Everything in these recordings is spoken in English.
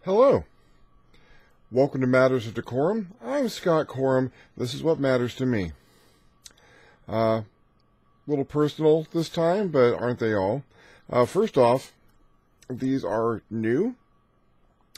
Hello. Welcome to Matters of DeCorum. I'm Scott Corum. This is what matters to me. Little personal this time, but aren't they all? First off, these are new.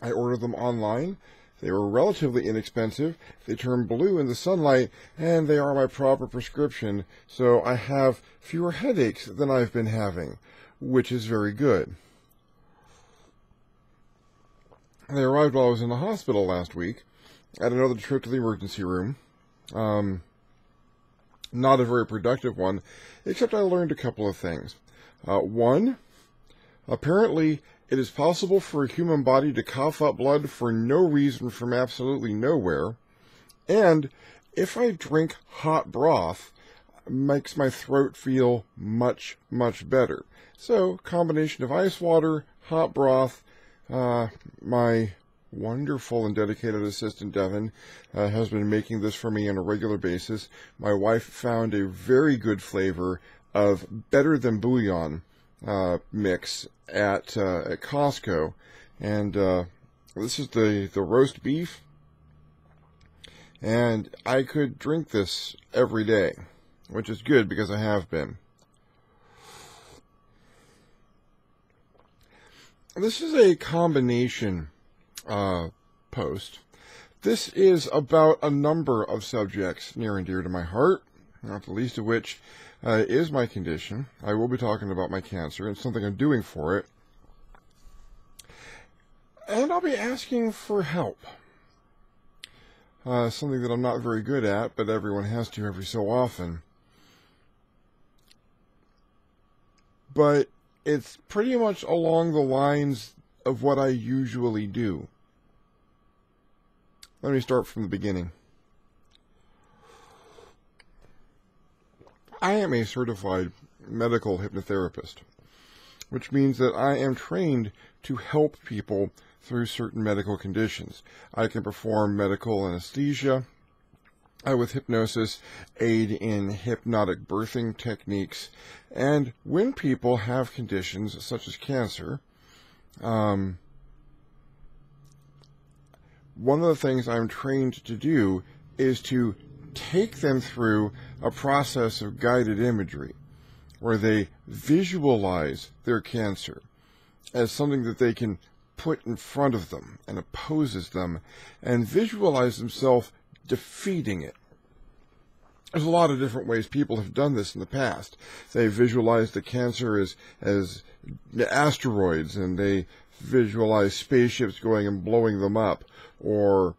I ordered them online. They were relatively inexpensive. They turn blue in the sunlight, and they are my proper prescription, so I have fewer headaches than I've been having, which is very good. They arrived while I was in the hospital last week. I had another trip to the emergency room. Not a very productive one, except I learned a couple of things. One, apparently it is possible for a human body to cough up blood for no reason from absolutely nowhere. And if I drink hot broth, it makes my throat feel much, much better. So, combination of ice water, hot broth. My wonderful and dedicated assistant, Devin, has been making this for me on a regular basis. My wife found a very good flavor of better than bouillon mix at Costco. And this is the roast beef. And I could drink this every day, which is good because I have been. This is a combination post. This is about a number of subjects near and dear to my heart, not the least of which is my condition. I will be talking about my cancer and something I'm doing for it. And I'll be asking for help. Something that I'm not very good at, but everyone has to every so often. But it's pretty much along the lines of what I usually do. Let me start from the beginning. I am a certified medical hypnotherapist, which means that I am trained to help people through certain medical conditions. I can perform medical anesthesia, with hypnosis, aid in hypnotic birthing techniques, and when people have conditions such as cancer, one of the things I'm trained to do is to take them through a process of guided imagery, where they visualize their cancer as something that they can put in front of them and opposes them, and visualize themselves defeating it. There's a lot of different ways people have done this in the past. They visualize the cancer as asteroids, and they visualize spaceships going and blowing them up, or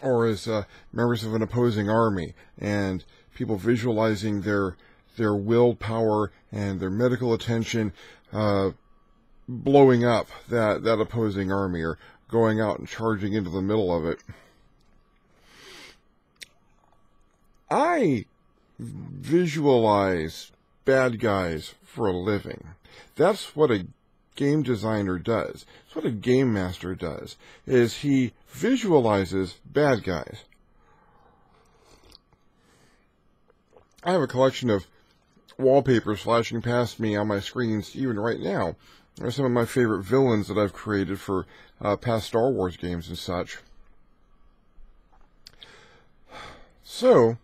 as members of an opposing army, and people visualizing their willpower and their medical attention blowing up that opposing army, or going out and charging into the middle of it. I visualize bad guys for a living. That's what a game designer does. That's what a game master does, is he visualizes bad guys. I have a collection of wallpapers flashing past me on my screens even right now. They're some of my favorite villains that I've created for past Star Wars games and such. So,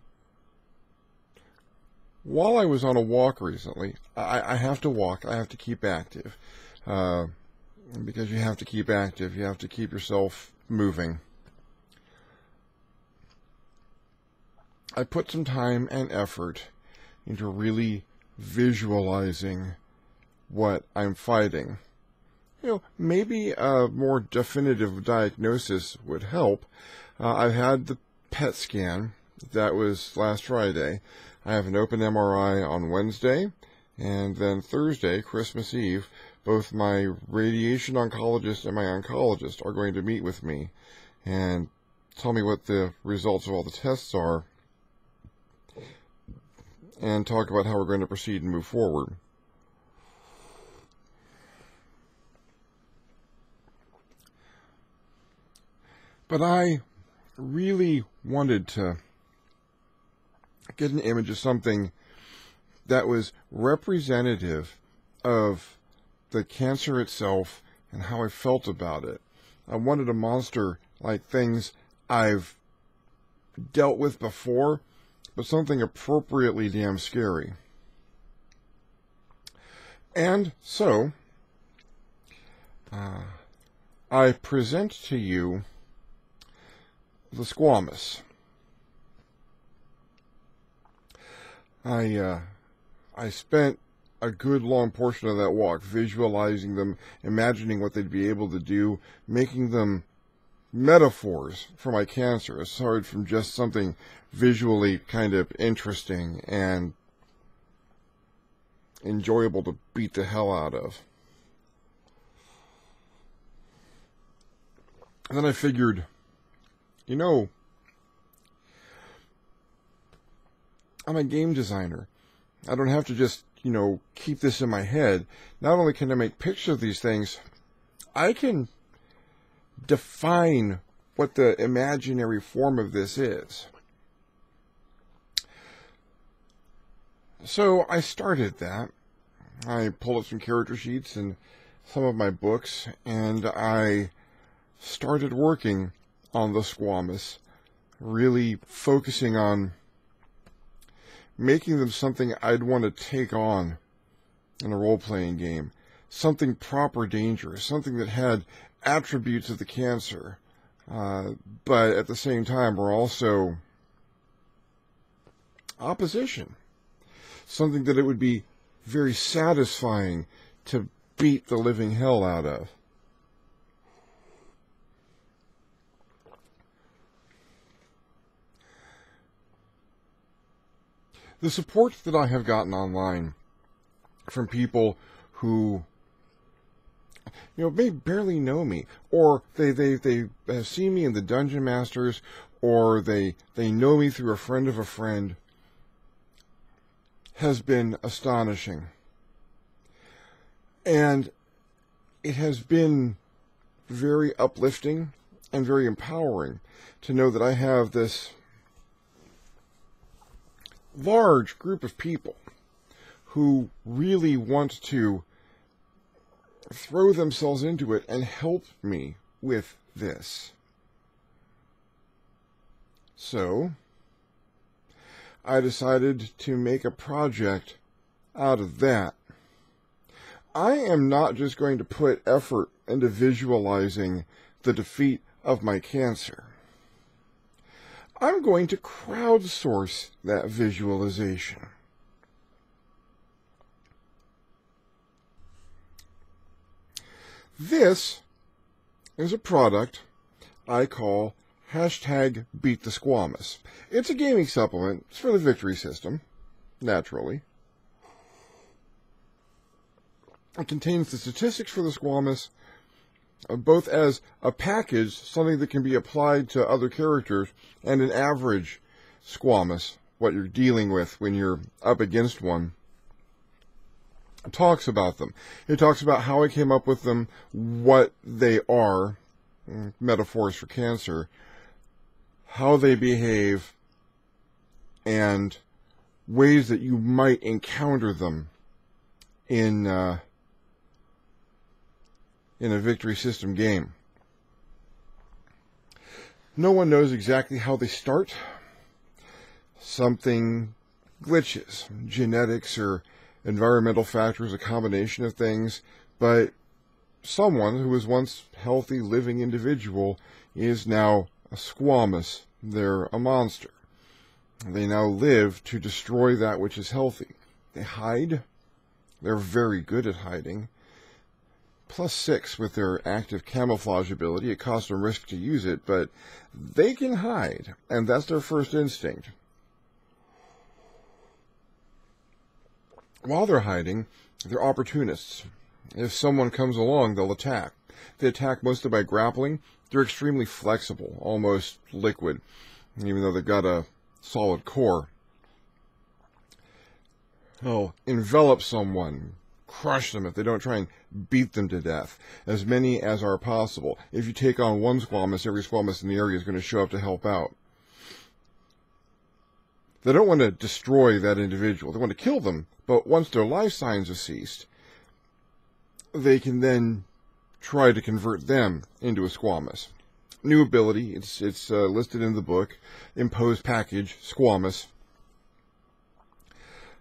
while I was on a walk recently, I have to walk, I have to keep active. Because you have to keep active, you have to keep yourself moving. I put some time and effort into really visualizing what I'm fighting. Maybe a more definitive diagnosis would help. I've had the PET scan. That was last Friday. I have an open MRI on Wednesday, and then Thursday, Christmas Eve, both my radiation oncologist and my oncologist are going to meet with me and tell me what the results of all the tests are and talk about how we're going to proceed and move forward. But I really wanted to get an image of something that was representative of the cancer itself and how I felt about it. I wanted a monster like things I've dealt with before, but something appropriately damn scary. And so, I present to you the Squamous. I spent a good long portion of that walk visualizing them, imagining what they'd be able to do, making them metaphors for my cancer, aside from just something visually kind of interesting and enjoyable to beat the hell out of. And then I figured, you know, I'm a game designer. I don't have to just, keep this in my head. Not only can I make pictures of these things, I can define what the imaginary form of this is. So I started that. I pulled up some character sheets and some of my books, and I started working on the Squamous, really focusing on making them something I'd want to take on in a role-playing game. Something proper dangerous, something that had attributes of the cancer, but at the same time were also opposition. Something that it would be very satisfying to beat the living hell out of. The support that I have gotten online from people who, may barely know me, or they have seen me in the Dungeon Masters, or they know me through a friend of a friend, has been astonishing. And it has been very uplifting and very empowering to know that I have this large group of people who really want to throw themselves into it and help me with this. So, I decided to make a project out of that. I am not just going to put effort into visualizing the defeat of my cancer. I'm going to crowdsource that visualization. This is a product I call #BeatTheSquamous. It's a gaming supplement. It's for the Victory system, naturally. It contains the statistics for the Squamous, both as a package, something that can be applied to other characters, and an average Squamous, what you're dealing with when you're up against one. It talks about them. It talks about how I came up with them, what they are, metaphors for cancer, how they behave, and ways that you might encounter them in a Victory system game. No one knows exactly how they start. Something glitches, genetics or environmental factors, a combination of things, but someone who was once a healthy, living individual is now a Squamous. They're a monster. They now live to destroy that which is healthy. They hide. They're very good at hiding. +6 with their active camouflage ability. It costs them risk to use it, but they can hide, and that's their first instinct. While they're hiding, they're opportunists. If someone comes along, they'll attack. They attack mostly by grappling. They're extremely flexible, almost liquid, even though they've got a solid core. They'll envelop someone, crush them if they don't try and beat them to death. As many as are possible. If you take on one Squamous, every Squamous in the area is going to show up to help out. They don't want to destroy that individual. They want to kill them, but once their life signs have ceased, they can then try to convert them into a squamous. New ability, it's listed in the book, impose package, squamous.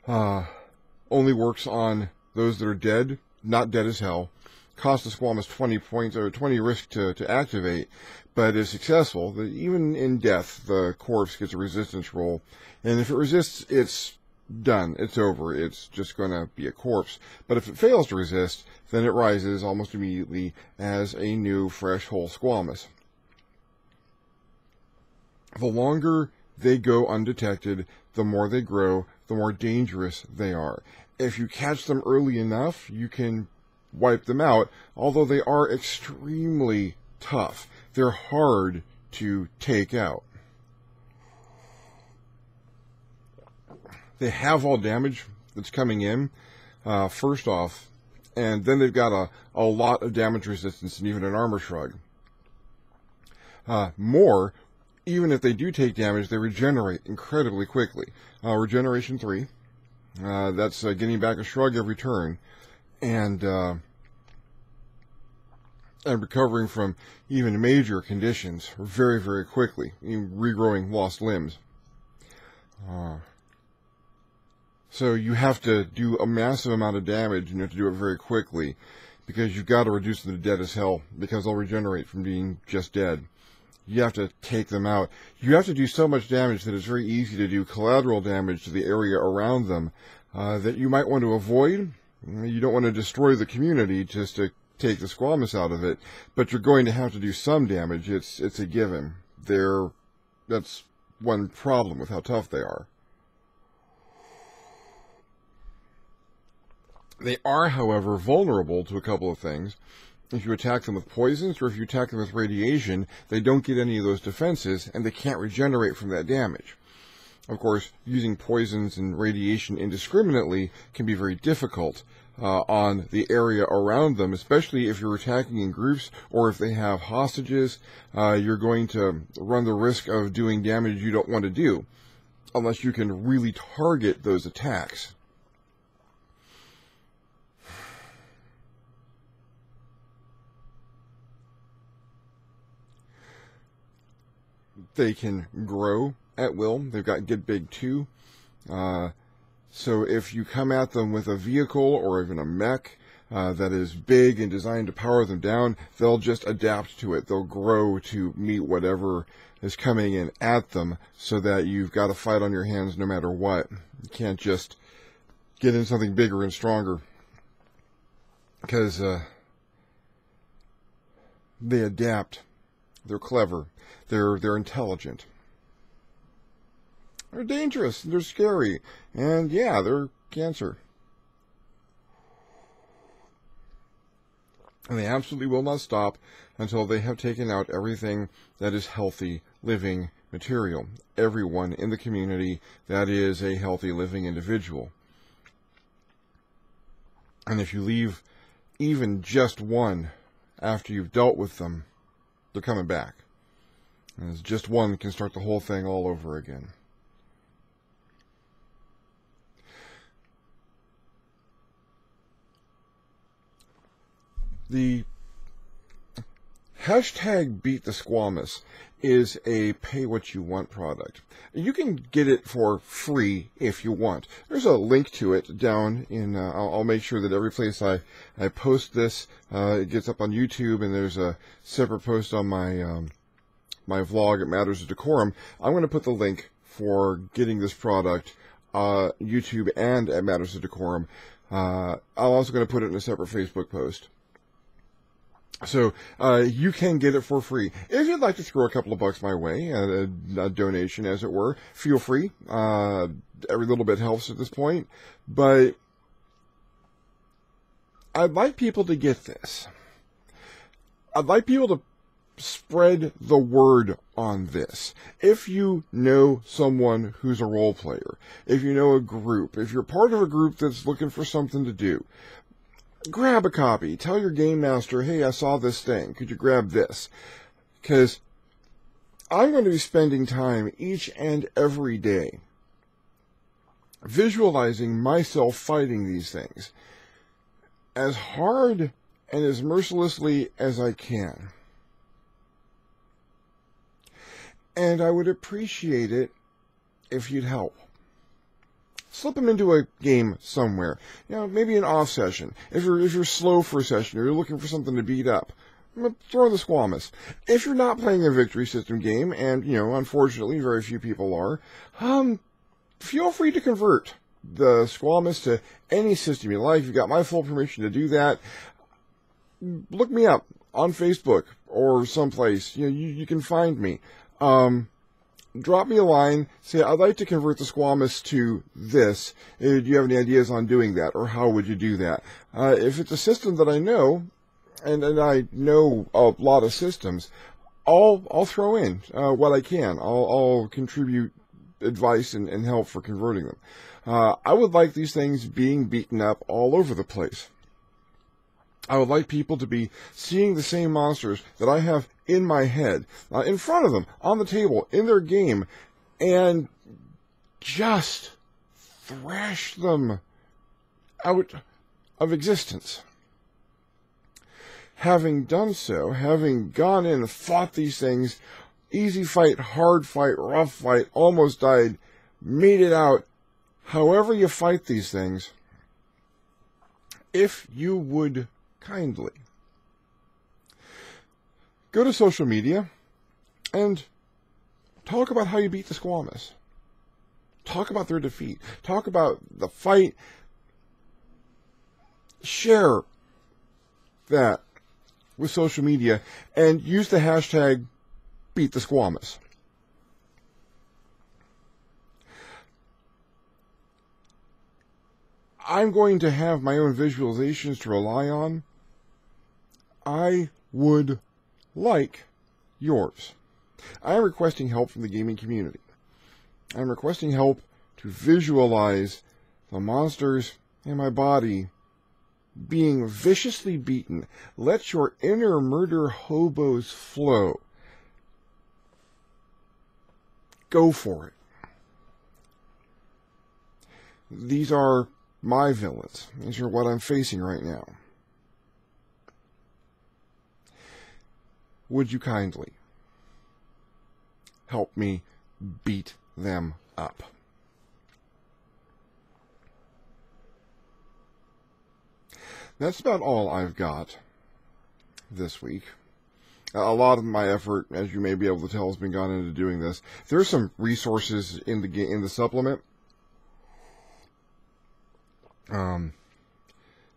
Only works on those that are dead, not dead as hell. Cost the squamous 20 points, or 20 risk to activate, but is successful. Even in death, the corpse gets a resistance roll, and if it resists, it's done. It's over. It's just going to be a corpse. But if it fails to resist, then it rises almost immediately as a new, fresh, whole squamous. The longer they go undetected, the more they grow, the more dangerous they are. If you catch them early enough, you can wipe them out, although they are extremely tough. They're hard to take out. They have all damage that's coming in, first off, and then they've got a lot of damage resistance and even an armor shrug. More, even if they do take damage, they regenerate incredibly quickly. Regeneration 3, that's getting back a shrug every turn, and recovering from even major conditions very, very quickly, even regrowing lost limbs. So you have to do a massive amount of damage, and you have to do it very quickly, because you've got to reduce them to dead as hell, because they'll regenerate from being just dead. You have to take them out. You have to do so much damage that it's very easy to do collateral damage to the area around them that you might want to avoid. You don't want to destroy the community just to take the squamous out of it, but you're going to have to do some damage. It's a given. That's one problem with how tough they are. They are, however, vulnerable to a couple of things. If you attack them with poisons or if you attack them with radiation, they don't get any of those defenses, and they can't regenerate from that damage. Of course, using poisons and radiation indiscriminately can be very difficult on the area around them, especially if you're attacking in groups or if they have hostages. You're going to run the risk of doing damage you don't want to do, unless you can really target those attacks. They can grow at will. They've got Get Big too. So if you come at them with a vehicle or even a mech that is big and designed to power them down, they'll just adapt to it. They'll grow to meet whatever is coming in at them, so that you've got to fight on your hands no matter what. You can't just get in something bigger and stronger, because they adapt. They're clever. They're intelligent. They're dangerous. They're scary. And yeah, they're cancer. And they absolutely will not stop until they have taken out everything that is healthy, living material. Everyone in the community that is a healthy, living individual. And if you leave even just one after you've dealt with them, they're coming back. And just one can start the whole thing all over again. The hashtag Beat the Squamous is a pay-what-you-want product. You can get it for free if you want. There's a link to it down in, I'll make sure that every place I post this, it gets up on YouTube, and there's a separate post on my my vlog at Matters of DeCorum. I'm going to put the link for getting this product YouTube and at Matters of DeCorum. I'm also going to put it in a separate Facebook post. So you can get it for free. If you'd like to throw a couple of bucks my way, a donation as it were, feel free. Every little bit helps at this point. But I'd like people to get this. I'd like people to spread the word on this. If you know someone who's a role player, if you know a group, if you're part of a group that's looking for something to do, grab a copy. Tell your game master, hey, I saw this thing. Could you grab this? Because I'm going to be spending time each and every day visualizing myself fighting these things. As hard and as mercilessly as I can. And I would appreciate it if you'd help. Slip them into a game somewhere. You know, maybe an off session. If you're slow for a session or you're looking for something to beat up, throw the Squamous. If you're not playing a victory system game, and, you know, unfortunately very few people are, feel free to convert the Squamous to any system you like. You've got my full permission to do that. Look me up on Facebook or someplace. You know, you can find me. Drop me a line, say, I'd like to convert the Squamous to this. Do you have any ideas on doing that, or how would you do that? If it's a system that I know, and I know a lot of systems, I'll throw in what I can. I'll contribute advice and help for converting them. I would like these things being beaten up all over the place. I would like people to be seeing the same monsters that I have in my head, in front of them, on the table, in their game, and just thrash them out of existence. Having done so, having gone in and fought these things, easy fight, hard fight, rough fight, almost died, made it out, however you fight these things, if you would kindly go to social media and talk about how you beat the Squamous. Talk about their defeat. Talk about the fight. Share that with social media and use the hashtag #BeatTheSquamous. I'm going to have my own visualizations to rely on. I would like yours. I am requesting help from the gaming community. I'm requesting help to visualize the monsters in my body being viciously beaten. Let your inner murder hobos flow. Go for it. These are my villains. These are what I'm facing right now. Would you kindly help me beat them up? That's about all I've got this week. A lot of my effort, as you may be able to tell, has been gone into doing this. There's some resources in the supplement.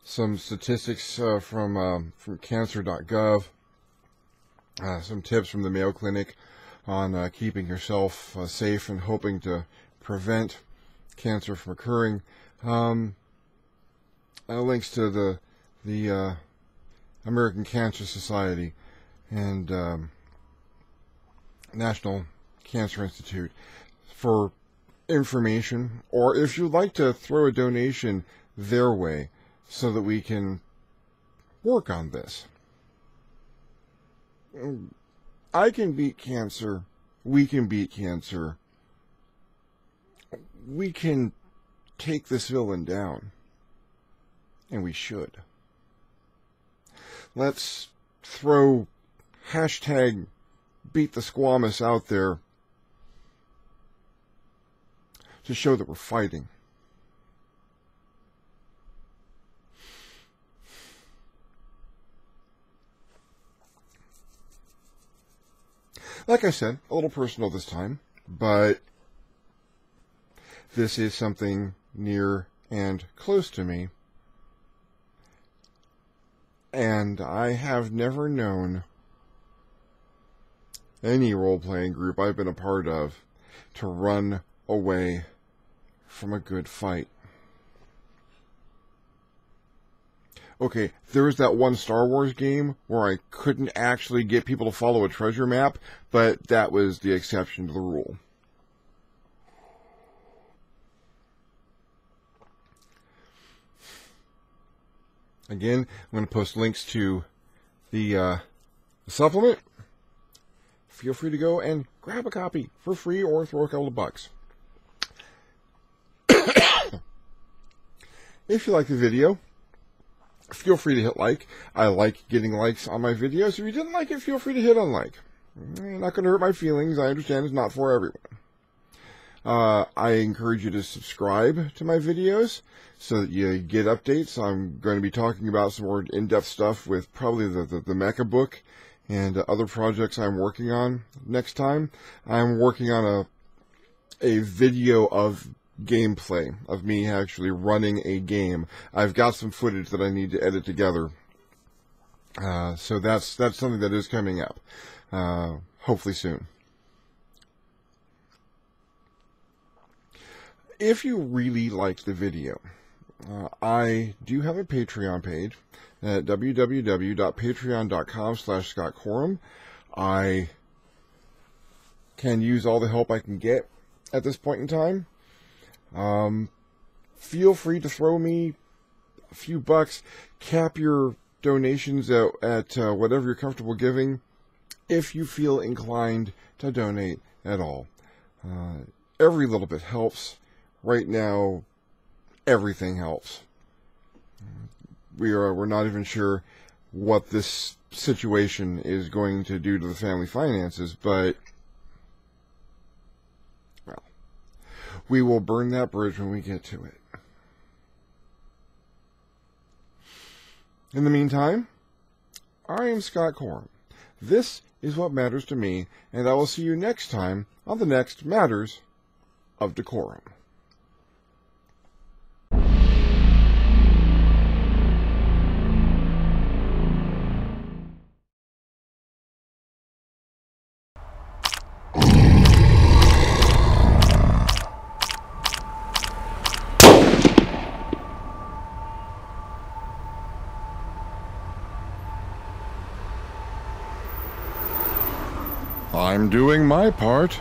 Some statistics from cancer.gov. Some tips from the Mayo Clinic on keeping yourself safe and hoping to prevent cancer from occurring. Links to the American Cancer Society and National Cancer Institute for information, or if you'd like to throw a donation their way so that we can work on this. I can beat cancer. We can beat cancer. We can take this villain down. And we should. Let's throw hashtag #BeatTheSquamous out there to show that we're fighting. Like I said, a little personal this time, but this is something near and close to me. And I have never known any role-playing group I've been a part of to run away from a good fight. Okay, there was that one Star Wars game where I couldn't actually get people to follow a treasure map, but that was the exception to the rule. Again, I'm going to post links to the supplement. Feel free to go and grab a copy for free or throw a couple of bucks. If you like the video, feel free to hit like. I like getting likes on my videos. If you didn't like it, feel free to hit unlike. You're not going to hurt my feelings. I understand it's not for everyone. I encourage you to subscribe to my videos so that you get updates. I'm going to be talking about some more in-depth stuff with probably the Mecha book and other projects I'm working on next time. I'm working on a video of gameplay of me actually running a game. I've got some footage that I need to edit together. So that's something that is coming up. Hopefully soon. If you really liked the video, I do have a Patreon page at www.patreon.com/ScottCorum. I can use all the help I can get at this point in time. Feel free to throw me a few bucks. Cap your donations at whatever you're comfortable giving, if you feel inclined to donate at all. Every little bit helps. Right now, everything helps. We're not even sure what this situation is going to do to the family finances, but, well, we will burn that bridge when we get to it. In the meantime, I am Scott Corum. This is what matters to me, and I will see you next time on the next Matters of DeCorum. I'm doing my part.